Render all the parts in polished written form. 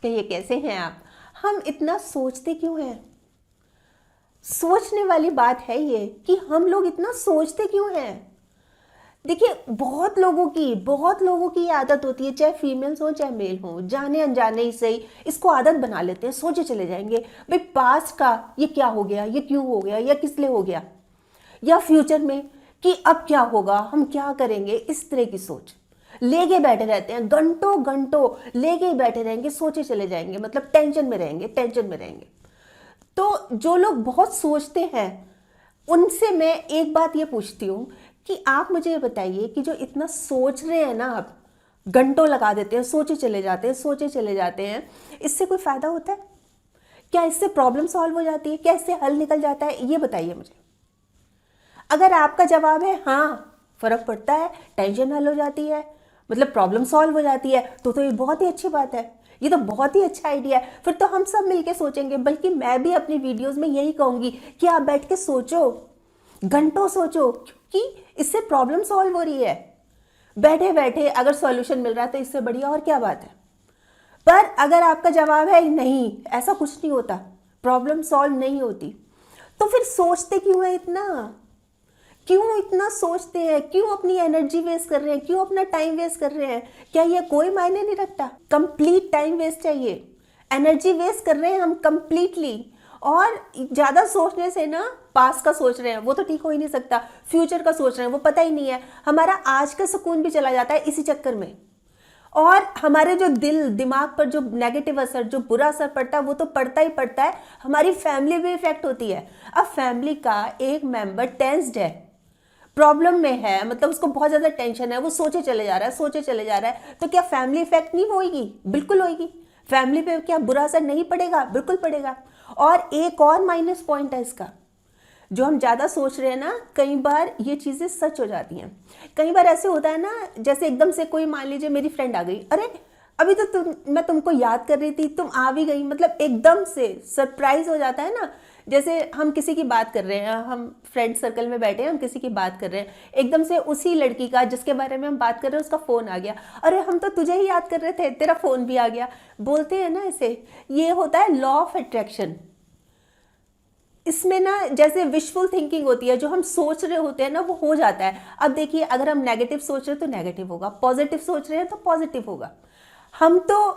कहिए कैसे हैं आप। हम इतना सोचते क्यों हैं? सोचने वाली बात है ये कि हम लोग इतना सोचते क्यों हैं। देखिए बहुत लोगों की ये आदत होती है, चाहे फीमेल्स हो चाहे मेल हो, जाने अनजाने ही सही इसको आदत बना लेते हैं। सोचे चले जाएंगे भाई पास्ट का ये क्या हो गया, ये क्यों हो गया, या किस लिए हो गया, या फ्यूचर में कि अब क्या होगा, हम क्या करेंगे। इस तरह की सोच लेके बैठे रहते हैं, घंटों घंटों लेके बैठे रहेंगे, सोचे चले जाएंगे, मतलब टेंशन में रहेंगे, टेंशन में रहेंगे। तो जो लोग बहुत सोचते हैं उनसे मैं एक बात ये पूछती हूँ कि आप मुझे ये बताइए कि जो इतना सोच रहे हैं ना, आप घंटों लगा देते हैं, सोचे चले जाते हैं, सोचे चले जाते हैं, इससे कोई फायदा होता है क्या? इससे प्रॉब्लम सॉल्व हो जाती है क्या? इससे हल निकल जाता है? ये बताइए मुझे। अगर आपका जवाब है हाँ फर्क पड़ता है, टेंशन हल हो जाती है, मतलब प्रॉब्लम सॉल्व हो जाती है, तो ये बहुत ही अच्छी बात है, ये तो बहुत ही अच्छा आइडिया है। फिर तो हम सब मिलके सोचेंगे, बल्कि मैं भी अपनी वीडियोस में यही कहूंगी कि आप बैठ के सोचो, घंटों सोचो, क्योंकि इससे प्रॉब्लम सॉल्व हो रही है। बैठे बैठे अगर सॉल्यूशन मिल रहा है तो इससे बढ़िया और क्या बात है। पर अगर आपका जवाब है नहीं ऐसा कुछ नहीं होता, प्रॉब्लम सॉल्व नहीं होती, तो फिर सोचते क्यों है इतना? क्यों इतना सोचते हैं? क्यों अपनी एनर्जी वेस्ट कर रहे हैं? क्यों अपना टाइम वेस्ट कर रहे हैं? क्या ये कोई मायने नहीं रखता? कंप्लीट टाइम वेस्ट चाहिए, एनर्जी वेस्ट कर रहे हैं हम कंप्लीटली। और ज्यादा सोचने से ना, पास्ट का सोच रहे हैं वो तो ठीक हो ही नहीं सकता, फ्यूचर का सोच रहे हैं वो पता ही नहीं है, हमारा आज का सुकून भी चला जाता है इसी चक्कर में। और हमारे जो दिल दिमाग पर जो नेगेटिव असर, जो बुरा असर पड़ता है वो तो पड़ता ही पड़ता है, हमारी फैमिली भी इफेक्ट होती है। अब फैमिली का एक मेंबर टेंस्ड है, प्रॉब्लम में है, मतलब उसको बहुत ज्यादा टेंशन है, वो सोचे चले जा रहा है, सोचे चले जा रहा है, तो क्या फैमिली इफेक्ट नहीं होगी? बिल्कुल होगी। फैमिली पे क्या बुरा असर नहीं पड़ेगा? बिल्कुल पड़ेगा। और एक और माइनस पॉइंट है इसका, जो हम ज्यादा सोच रहे हैं ना, कई बार ये चीजें सच हो जाती हैं। कई बार ऐसे होता है ना, जैसे एकदम से कोई, मान लीजिए मेरी फ्रेंड आ गई, अरे अभी तो मैं तुमको याद कर रही थी, तुम आ भी गई, मतलब एकदम से सरप्राइज हो जाता है ना। जैसे हम किसी की बात कर रहे हैं, हम फ्रेंड सर्कल में बैठे हैं, हम किसी की बात कर रहे हैं, एकदम से उसी लड़की का जिसके बारे में हम बात कर रहे हैं उसका फोन आ गया, अरे हम तो तुझे ही याद कर रहे थे, तेरा फोन भी आ गया, बोलते हैं ना इसे। ये होता है लॉ ऑफ अट्रैक्शन। इसमें ना जैसे विशफुल थिंकिंग होती है, जो हम सोच रहे होते हैं ना वो हो जाता है। अब देखिए, अगर हम नेगेटिव सोच रहे हैं तो नेगेटिव होगा, पॉजिटिव सोच रहे हैं तो पॉजिटिव होगा। हम तो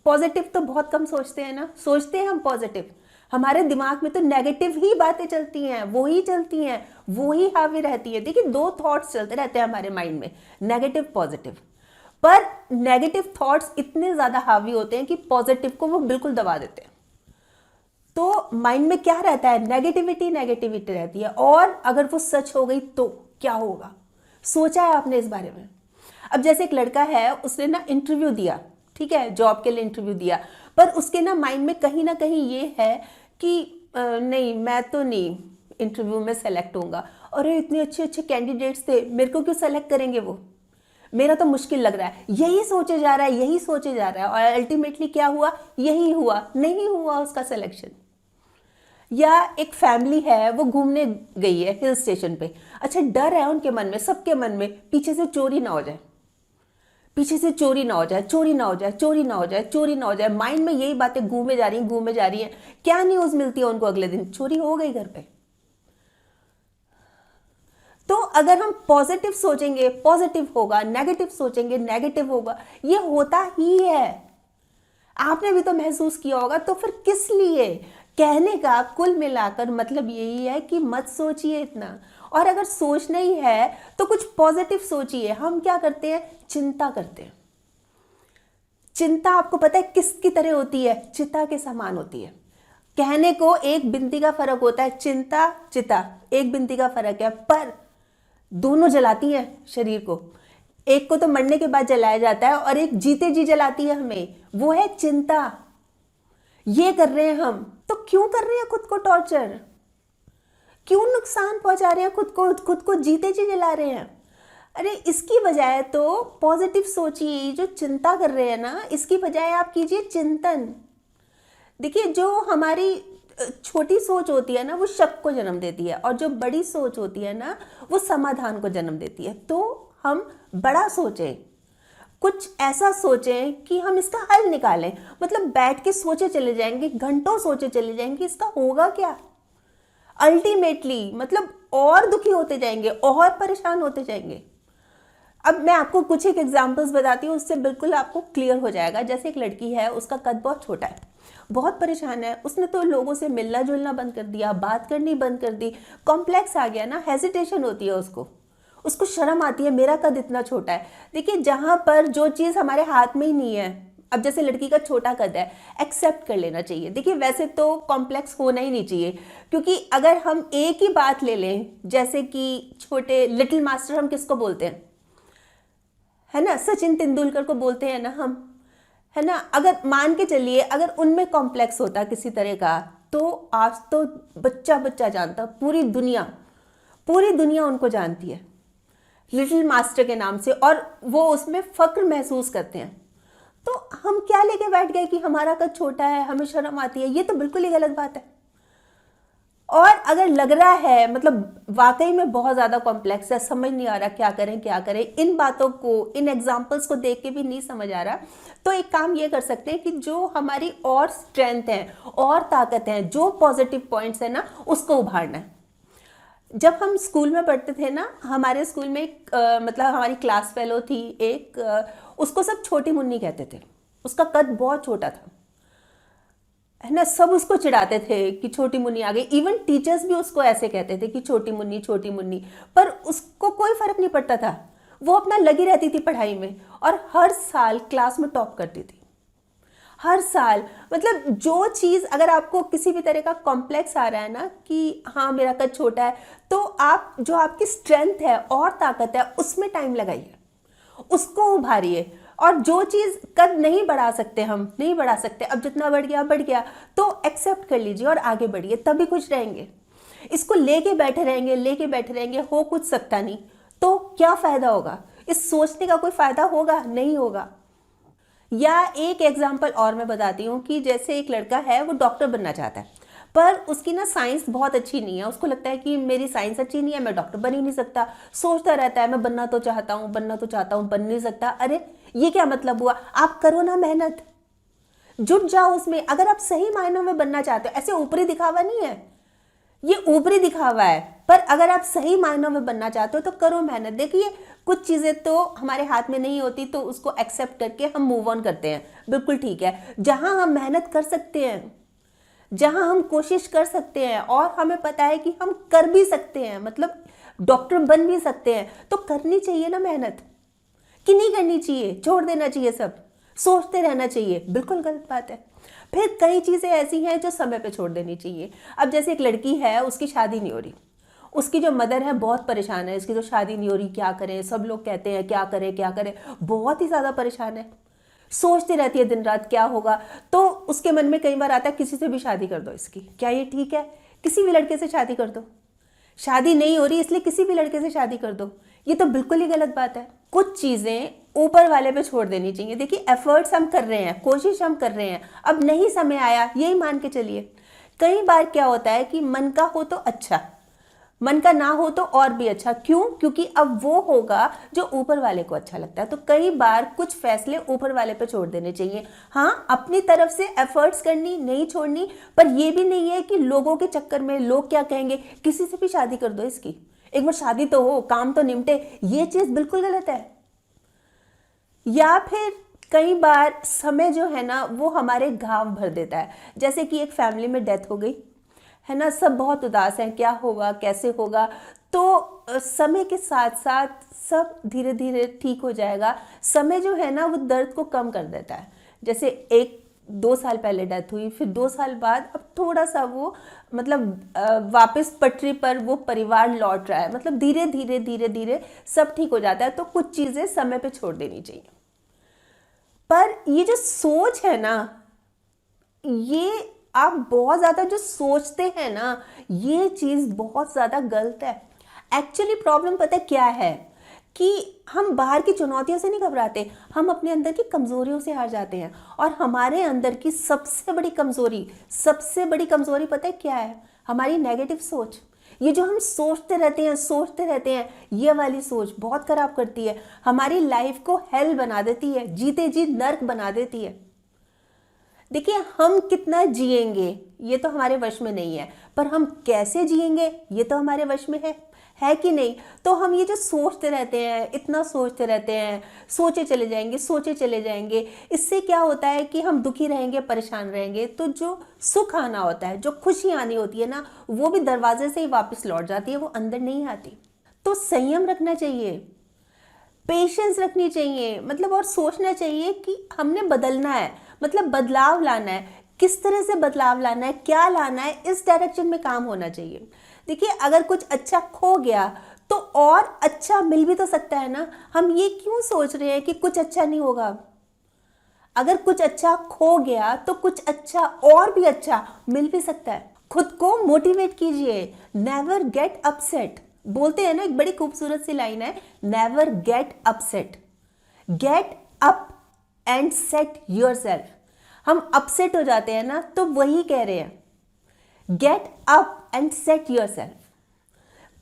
पॉजिटिव तो बहुत कम सोचते हैं ना, सोचते हैं हम पॉजिटिव, हमारे दिमाग में तो नेगेटिव ही बातें चलती हैं, वो ही चलती हैं, वो ही हावी रहती है। देखिए, दो थॉट्स चलते रहते हैं हमारे माइंड में, नेगेटिव पॉजिटिव। पर नेगेटिव थॉट्स इतने ज्यादा हावी होते हैं कि पॉजिटिव को वो बिल्कुल दबा देते हैं। तो माइंड में क्या रहता है? नेगेटिविटी, नेगेटिविटी रहती है। और अगर वो सच हो गई तो क्या होगा? सोचा है आपने इस बारे में? अब जैसे एक लड़का है, उसने ना इंटरव्यू दिया, ठीक है, जॉब के लिए इंटरव्यू दिया, पर उसके ना कहीं कहीं ये है कि नहीं मैं तो नहीं इंटरव्यू में सेलेक्ट होऊंगा, अरे इतने अच्छे अच्छे कैंडिडेट्स थे, मेरे को क्यों सेलेक्ट करेंगे वो, मेरा तो मुश्किल लग रहा है। यही सोचे जा रहा है, यही सोचे जा रहा है, और अल्टीमेटली क्या हुआ? यही हुआ, नहीं हुआ उसका सिलेक्शन। या एक फैमिली है, वो घूमने गई है हिल स्टेशन पे, अच्छा डर है उनके मन में, सबके मन में, पीछे से चोरी ना हो जाए, पीछे से चोरी ना हो जाए, चोरी ना हो जाए, चोरी ना हो जाए, चोरी ना हो जाए, माइंड में यही बातें घूमे जा रही हैं, घूमे जा रही हैं। क्या न्यूज मिलती है उनको? अगले दिन चोरी हो गई घर पे। तो अगर हम पॉजिटिव सोचेंगे पॉजिटिव होगा, नेगेटिव सोचेंगे नेगेटिव होगा, ये होता ही है। आपने भी तो महसूस किया होगा। तो फिर किस लिए? कहने का कुल मिलाकर मतलब यही है कि मत सोचिए इतना, और अगर सोचना ही है तो कुछ पॉजिटिव सोचिए। हम क्या करते हैं? चिंता करते हैं। चिंता आपको पता है किसकी तरह होती है? चिता के समान होती है। कहने को एक बिंदी का फर्क होता है, चिंता चिता एक बिंदी का फर्क है, पर दोनों जलाती हैं शरीर को। एक को तो मरने के बाद जलाया जाता है और एक जीते जी जलाती है हमें, वो है चिंता। ये कर रहे हैं हम, तो क्यों कर रहे हैं खुद को टॉर्चर? क्यों नुकसान पहुंचा रहे हैं खुद को? खुद को जीते जी जला रहे हैं। अरे इसकी बजाय तो पॉजिटिव सोचिए। जो चिंता कर रहे हैं ना, इसकी बजाय आप कीजिए चिंतन। देखिए, जो हमारी छोटी सोच होती है ना, वो शक को जन्म देती है, और जो बड़ी सोच होती है ना, वो समाधान को जन्म देती है। तो हम बड़ा सोचें, कुछ ऐसा सोचें कि हम इसका हल निकालें। मतलब बैठ के सोचे चले जाएंगे, घंटों सोचे चले जाएंगे, इसका होगा क्या। अल्टीमेटली मतलब और दुखी होते जाएंगे और परेशान होते जाएंगे। अब मैं आपको कुछ एक एग्जांपल्स बताती हूँ, उससे बिल्कुल आपको क्लियर हो जाएगा। जैसे एक लड़की है, उसका कद बहुत छोटा है, बहुत परेशान है, उसने तो लोगों से मिलना जुलना बंद कर दिया, बात करनी बंद कर दी, कॉम्प्लेक्स आ गया ना, हेजिटेशन होती है उसको, उसको शर्म आती है, मेरा कद इतना छोटा है। देखिए जहाँ पर जो चीज़ हमारे हाथ में ही नहीं है, अब जैसे लड़की का छोटा कद है, एक्सेप्ट कर लेना चाहिए। देखिए वैसे तो कॉम्प्लेक्स होना ही नहीं चाहिए, क्योंकि अगर हम एक ही बात ले लें, जैसे कि छोटे लिटिल मास्टर हम किसको बोलते हैं, है ना, सचिन तेंदुलकर को बोलते हैं ना हम, है ना। अगर मान के चलिए अगर उनमें कॉम्प्लेक्स होता किसी तरह का, तो आज तो बच्चा बच्चा जानता, पूरी दुनिया उनको जानती है लिटिल मास्टर के नाम से, और वो उसमें फक्र महसूस करते हैं। तो हम क्या लेके बैठ गए कि हमारा कद छोटा है, हमें शर्म आती है, ये तो बिल्कुल ही गलत बात है। और अगर लग रहा है मतलब वाकई में बहुत ज़्यादा कॉम्प्लेक्स है, समझ नहीं आ रहा क्या करें क्या करें, इन बातों को, इन एग्जाम्पल्स को देख के भी नहीं समझ आ रहा, तो एक काम ये कर सकते हैं कि जो हमारी और स्ट्रेंथ है और ताकत है, जो पॉजिटिव पॉइंट्स है ना, उसको उभारना है। जब हम स्कूल में पढ़ते थे ना, हमारे स्कूल में एक मतलब हमारी क्लास फेलो थी एक, उसको सब छोटी मुन्नी कहते थे, उसका कद बहुत छोटा था, है ना। सब उसको चिढ़ाते थे कि छोटी मुन्नी आ गई, इवन टीचर्स भी उसको ऐसे कहते थे कि छोटी मुन्नी छोटी मुन्नी, पर उसको कोई फर्क नहीं पड़ता था, वो अपना लगी रहती थी पढ़ाई में, और हर साल क्लास में टॉप करती थी, हर साल। मतलब जो चीज़, अगर आपको किसी भी तरह का कॉम्प्लेक्स आ रहा है ना कि हाँ मेरा कद छोटा है, तो आप जो आपकी स्ट्रेंथ है और ताकत है उसमें टाइम लगाइए, उसको उभारिए। और जो चीज़ कद नहीं बढ़ा सकते, हम नहीं बढ़ा सकते, अब जितना बढ़ गया तो एक्सेप्ट कर लीजिए और आगे बढ़िए, तभी खुश रहेंगे। इसको लेके बैठे रहेंगे, हो कुछ सकता नहीं, तो क्या फ़ायदा होगा, इस सोचने का कोई फ़ायदा होगा नहीं होगा। या एक एग्जाम्पल और मैं बताती हूँ कि जैसे एक लड़का है, वो डॉक्टर बनना चाहता है, पर उसकी ना साइंस बहुत अच्छी नहीं है, उसको लगता है कि मेरी साइंस अच्छी नहीं है, मैं डॉक्टर बन ही नहीं सकता, सोचता रहता है मैं बनना तो चाहता हूँ, बन नहीं सकता। अरे ये क्या मतलब हुआ, आप करो ना मेहनत, जुट जाओ उसमें। अगर आप सही मायनों में बनना चाहते हो, ऐसे ऊपरी दिखावा नहीं है, ये ऊपरी दिखावा है, पर अगर आप सही मायनों में बनना चाहते हो तो करो मेहनत। देखिए कुछ चीज़ें तो हमारे हाथ में नहीं होती, तो उसको एक्सेप्ट करके हम मूव ऑन करते हैं, बिल्कुल ठीक है। जहां हम मेहनत कर सकते हैं, जहां हम कोशिश कर सकते हैं, और हमें पता है कि हम कर भी सकते हैं, मतलब डॉक्टर बन भी सकते हैं, तो करनी चाहिए ना मेहनत, कि नहीं करनी चाहिए, छोड़ देना चाहिए, सब सोचते रहना चाहिए, बिल्कुल गलत बात है। फिर कई चीज़ें ऐसी हैं जो समय पे छोड़ देनी चाहिए। अब जैसे एक लड़की है, उसकी शादी नहीं हो रही, उसकी जो मदर है बहुत परेशान है, इसकी तो शादी नहीं हो रही, क्या करें, सब लोग कहते हैं क्या करें, बहुत ही ज़्यादा परेशान है, सोचती रहती है दिन रात क्या होगा। तो उसके मन में कई बार आता है किसी से भी शादी कर दो इसकी, क्या ये ठीक है, किसी भी लड़के से शादी कर दो, शादी नहीं हो रही इसलिए किसी भी लड़के से शादी कर दो, ये तो बिल्कुल ही गलत बात है। कुछ चीज़ें ऊपर वाले पे छोड़ देनी चाहिए। देखिए एफर्ट्स हम कर रहे हैं, कोशिश हम कर रहे हैं, अब नहीं समय आया, यही मान के चलिए। कई बार क्या होता है कि मन का हो तो अच्छा, मन का ना हो तो और भी अच्छा, क्यों, क्योंकि अब वो होगा जो ऊपर वाले को अच्छा लगता है। तो कई बार कुछ फैसले ऊपर वाले पे छोड़ देने चाहिए। हाँ, अपनी तरफ से एफर्ट्स करनी नहीं छोड़नी, पर ये भी नहीं है कि लोगों के चक्कर में, लोग क्या कहेंगे, किसी से भी शादी कर दो इसकी, एक बार शादी तो हो, काम तो निपटे, ये चीज़ बिल्कुल गलत है। या फिर कई बार समय जो है ना वो हमारे घाव भर देता है। जैसे कि एक फैमिली में डेथ हो गई है ना, सब बहुत उदास हैं, क्या होगा कैसे होगा, तो समय के साथ साथ सब धीरे धीरे ठीक हो जाएगा। समय जो है ना वो दर्द को कम कर देता है। जैसे 1-2 साल पहले डेथ हुई, फिर 2 साल बाद अब थोड़ा सा वो मतलब वापस पटरी पर वो परिवार लौट रहा है, मतलब धीरे धीरे सब ठीक हो जाता है। तो कुछ चीज़ें समय पे छोड़ देनी चाहिए। पर ये जो सोच है ना, ये आप बहुत ज़्यादा जो सोचते हैं ना, ये चीज़ बहुत ज़्यादा गलत है। एक्चुअली प्रॉब्लम पता क्या है कि हम बाहर की चुनौतियों से नहीं घबराते, हम अपने अंदर की कमज़ोरियों से हार जाते हैं। और हमारे अंदर की सबसे बड़ी कमज़ोरी पता है क्या है? हमारी नेगेटिव सोच। ये जो हम सोचते रहते हैं, ये वाली सोच बहुत खराब करती है, हमारी लाइफ को हेल बना देती है, जीते जी नर्क बना देती है। देखिए, हम कितना जिएंगे ये तो हमारे वश में नहीं है, पर हम कैसे जिएंगे ये तो हमारे वश में है कि नहीं। तो हम ये जो सोचते रहते हैं, इतना सोचते रहते हैं, सोचे चले जाएंगे, इससे क्या होता है कि हम दुखी रहेंगे, परेशान रहेंगे, तो जो सुख आना होता है, जो खुशी आनी होती है ना, वो भी दरवाजे से ही वापस लौट जाती है, वो अंदर नहीं आती। तो संयम रखना चाहिए, पेशेंस रखनी चाहिए, मतलब और सोचना चाहिए कि हमने बदलना है, मतलब बदलाव लाना है। किस तरह से बदलाव लाना है, क्या लाना है, इस डायरेक्शन में काम होना चाहिए। देखिए, अगर कुछ अच्छा खो गया तो और अच्छा मिल भी तो सकता है ना। हम ये क्यों सोच रहे हैं कि कुछ अच्छा नहीं होगा। अगर कुछ अच्छा खो गया तो कुछ अच्छा और भी अच्छा मिल भी सकता है। खुद को मोटिवेट कीजिए, नेवर गेट अपसेट। बोलते हैं ना, एक बड़ी खूबसूरत सी लाइन है, never get upset, get up and set yourself. हम अपसेट हो जाते हैं ना, तो वही कह रहे हैं, get up and set yourself.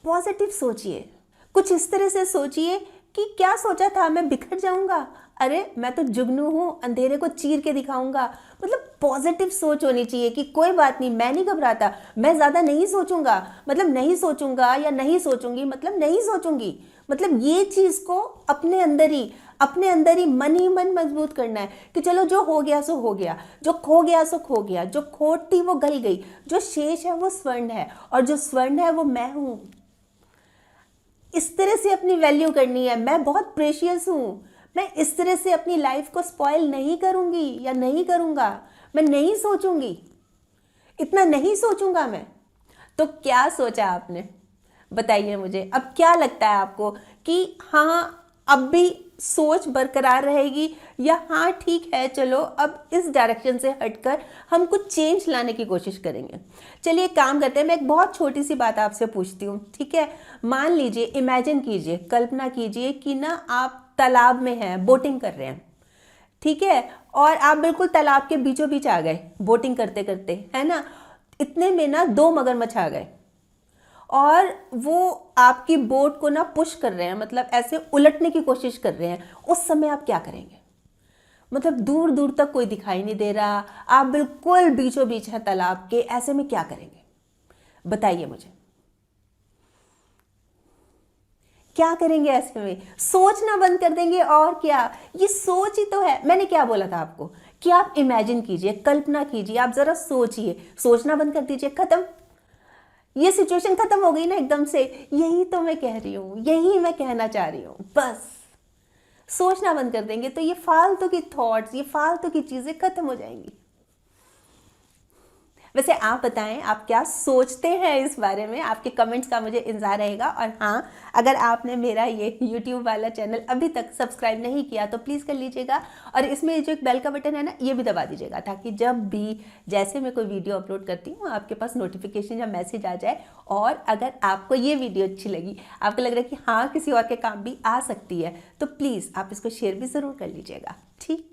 Positive सोचिए, कुछ इस तरह से सोचिए कि क्या सोचा था, मैं बिखर जाऊंगा, अरे मैं तो जुगनू हूं, अंधेरे को चीर के दिखाऊंगा। मतलब पॉजिटिव सोच होनी चाहिए कि कोई बात नहीं, मैं नहीं घबराता, मैं ज्यादा नहीं सोचूंगा, मतलब नहीं सोचूंगा या नहीं सोचूंगी, मतलब नहीं सोचूंगी। मतलब ये चीज को अपने अंदर ही मन मजबूत करना है कि चलो जो हो गया सो हो गया, जो खो गया सो खो गया, जो खोट थी वो गल गई, जो शेष है वो स्वर्ण है, और जो स्वर्ण है वो मैं हूं। इस तरह से अपनी वैल्यू करनी है, मैं बहुत प्रेशियस हूं, मैं इस तरह से अपनी लाइफ को स्पॉइल नहीं करूंगी या नहीं करूंगा, मैं नहीं सोचूंगी, इतना नहीं सोचूंगा मैं। तो क्या सोचा आपने, बताइए मुझे। अब क्या लगता है आपको कि हाँ अब भी सोच बरकरार रहेगी, या हाँ ठीक है चलो अब इस डायरेक्शन से हटकर हम कुछ चेंज लाने की कोशिश करेंगे। चलिए काम करते हैं, मैं एक बहुत छोटी सी बात आपसे पूछती हूँ, ठीक है। मान लीजिए, इमेजिन कीजिए, कल्पना कीजिए कि ना आप तालाब में हैं, बोटिंग कर रहे हैं, ठीक है, और आप बिल्कुल तालाब के बीचों बीच आ गए बोटिंग करते करते, है ना। इतने में ना 2 मगरमच्छ आ गए और वो आपकी बोट को ना पुश कर रहे हैं, मतलब ऐसे उलटने की कोशिश कर रहे हैं। उस समय आप क्या करेंगे। मतलब दूर दूर तक कोई दिखाई नहीं दे रहा, आप बिल्कुल बीचों बीच हैं तालाब के, ऐसे में क्या करेंगे, बताइए मुझे। क्या करेंगे ऐसे में, सोचना बंद कर देंगे और क्या। ये सोच ही तो है, मैंने क्या बोला था आपको कि आप इमेजिन कीजिए, कल्पना कीजिए, आप जरा सोचिए, सोचना बंद कर दीजिए, खत्म। ये सिचुएशन खत्म हो गई ना एकदम से। यही तो मैं कह रही हूं, यही मैं कहना चाह रही हूं। बस सोचना बंद कर देंगे तो ये फालतू की थॉट्स, ये फालतू की चीजें खत्म हो जाएंगी। वैसे आप बताएं, आप क्या सोचते हैं इस बारे में, आपके कमेंट्स का मुझे इंतजार रहेगा। और हाँ, अगर आपने मेरा ये YouTube वाला चैनल अभी तक सब्सक्राइब नहीं किया तो प्लीज़ कर लीजिएगा, और इसमें जो एक बेल का बटन है ना, ये भी दबा दीजिएगा, ताकि जब भी जैसे मैं कोई वीडियो अपलोड करती हूँ आपके पास नोटिफिकेशन या मैसेज आ जाए। और अगर आपको ये वीडियो अच्छी लगी, आपको लग रहा है कि हाँ किसी और के काम भी आ सकती है, तो प्लीज़ आप इसको शेयर भी ज़रूर कर लीजिएगा, ठीक।